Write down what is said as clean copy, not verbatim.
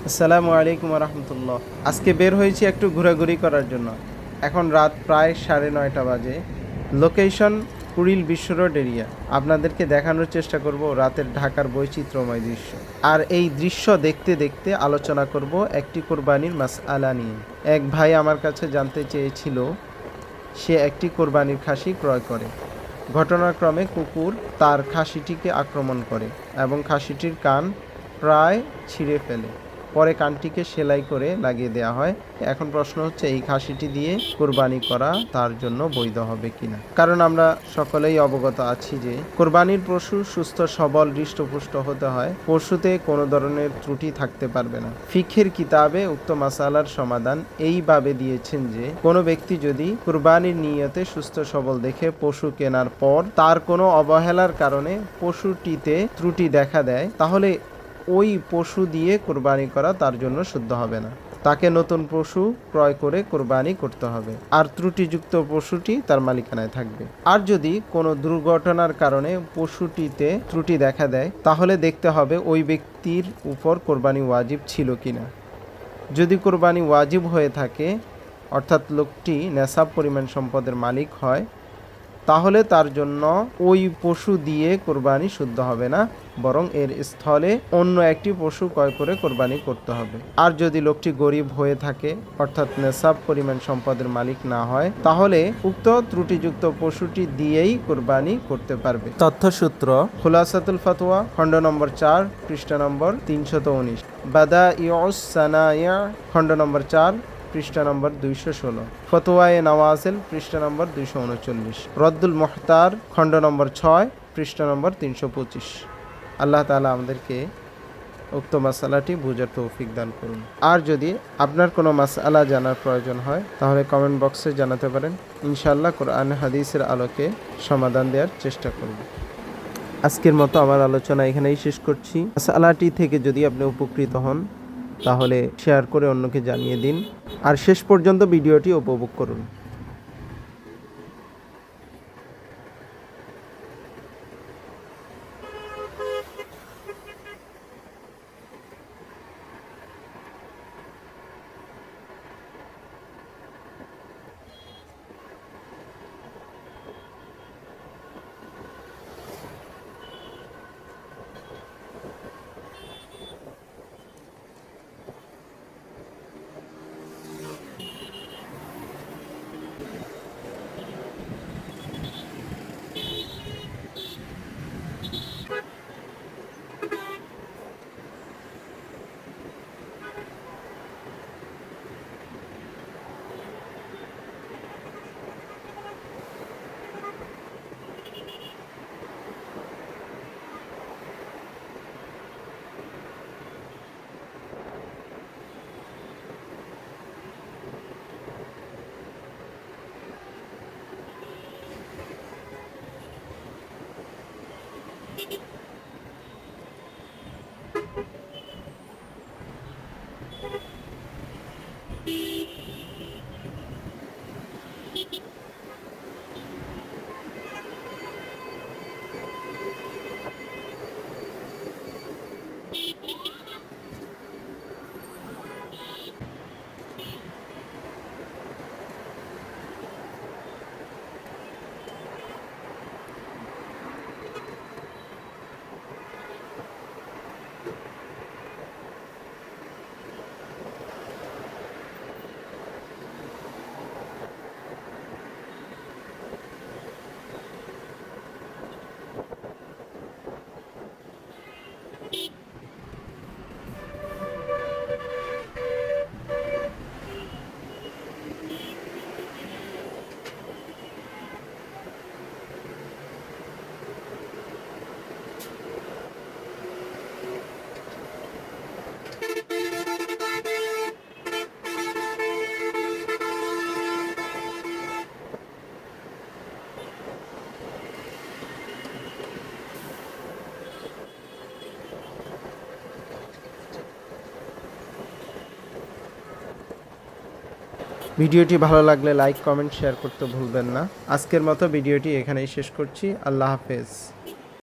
আসসালামু আলাইকুম রহমতুল্লাহ। আজকে বের হয়েছি একটু ঘোরাঘুরি করার জন্য। এখন রাত প্রায় 9:30 বাজে। লোকেশন কুড়িল বিশ্ব রোড এরিয়া। আপনাদেরকে দেখানোর চেষ্টা করব রাতের ঢাকার বৈচিত্র্যময় দৃশ্য। আর এই দৃশ্য দেখতে দেখতে আলোচনা করব একটি কোরবানির মাসআলা নিয়ে। এক ভাই আমার কাছে জানতে চেয়েছিল সে একটি কোরবানির খাসি ক্রয় করে। ঘটনাক্রমে কুকুর তার খাসিটিকে আক্রমণ করে এবং খাসিটির কান প্রায় ছিঁড়ে ফেলে। পরে কানটিকে সেলাই করে লাগিয়ে দেওয়া হয়। এখন প্রশ্ন হচ্ছে, এই খাসিটি দিয়ে কোরবানি করা তার জন্য বৈধ হবে কিনা? কারণ আমরা সকলেই অবগত আছি যে কোরবানির পশু সুস্থ সবল হৃষ্টপুষ্ট হতে হয়। পশুতে কোনো ধরনের ত্রুটি থাকতে পারবে না। ফিকহের কিতাবে উক্ত মাসালার সমাধান এইভাবে দিয়েছেন যে কোনো ব্যক্তি যদি কোরবানির নিয়তে সুস্থ সবল দেখে পশু কেনার পর তার কোনো অবহেলার কারণে পশুটিতে ত্রুটি দেখা দেয়, তাহলে ওই পশু দিয়ে কোরবানি করা তার জন্য শুদ্ধ হবে না। তাকে নতুন পশু ক্রয় করে কোরবানি করতে হবে, আর ত্রুটিযুক্ত পশুটি তার মালিকানায় থাকবে। আর যদি কোনো দুর্ঘটনার কারণে পশুটিতে ত্রুটি দেখা দেয়, তাহলে দেখতে হবে ওই ব্যক্তির উপর কোরবানি ওয়াজিব ছিল কিনা। যদি কোরবানি ওয়াজিব হয়ে থাকে, অর্থাৎ লোকটি নেশাব পরিমাণ সম্পদের মালিক হয়, তাহলে তার জন্য ওই পশু দিয়ে কোরবানি শুদ্ধ হবে না, বরং এর স্থলে অন্য একটি পশু ক্রয় করে কোরবানি করতে হবে। আর যদি লোকটি গরিব হয়ে থাকে, অর্থাৎ নেশাব পরিমাণ সম্পদের মালিক না হয়, তাহলে উক্ত ত্রুটিযুক্ত পশুটি দিয়েই কোরবানি করতে পারবে। তথ্যসূত্র: খুলাসাতুল ফাতোয়া, খণ্ড নম্বর 4, পৃষ্ঠা নম্বর 319। বাদাইউস সানায়া, খণ্ড নম্বর 4, পৃষ্ঠা নম্বর 216। ফতোয়ায়ে নওয়াজিল, পৃষ্ঠা নম্বর 239। রদ্দুল মুহতার, খণ্ড নম্বর 6, পৃষ্ঠা নম্বর 325। আল্লাহ তাআলা আমাদেরকে উক্ত মাসালাটি বুঝার তৌফিক দান করুন। আর যদি আপনার কোনো মাসআলা জানার প্রয়োজন হয়, তাহলে কমেন্ট বক্সে জানাতে পারেন। ইনশাআল্লাহ কোরআন হাদিসের আলোকে সমাধান দেওয়ার চেষ্টা করব। আজকের মতো আমার আলোচনা এখানেই শেষ করছি। মাসআলাটি থেকে যদি আপনি উপকৃত হন, তাহলে শেয়ার করে অন্যকে জানিয়ে দিন, আর শেষ পর্যন্ত ভিডিওটি উপভোগ করুন। ভিডিওটি ভালো লাগলে লাইক, কমেন্ট, শেয়ার করতে ভুলবেন না। আজকের মতো ভিডিওটি এখানেই শেষ করছি। আল্লাহ হাফেজ।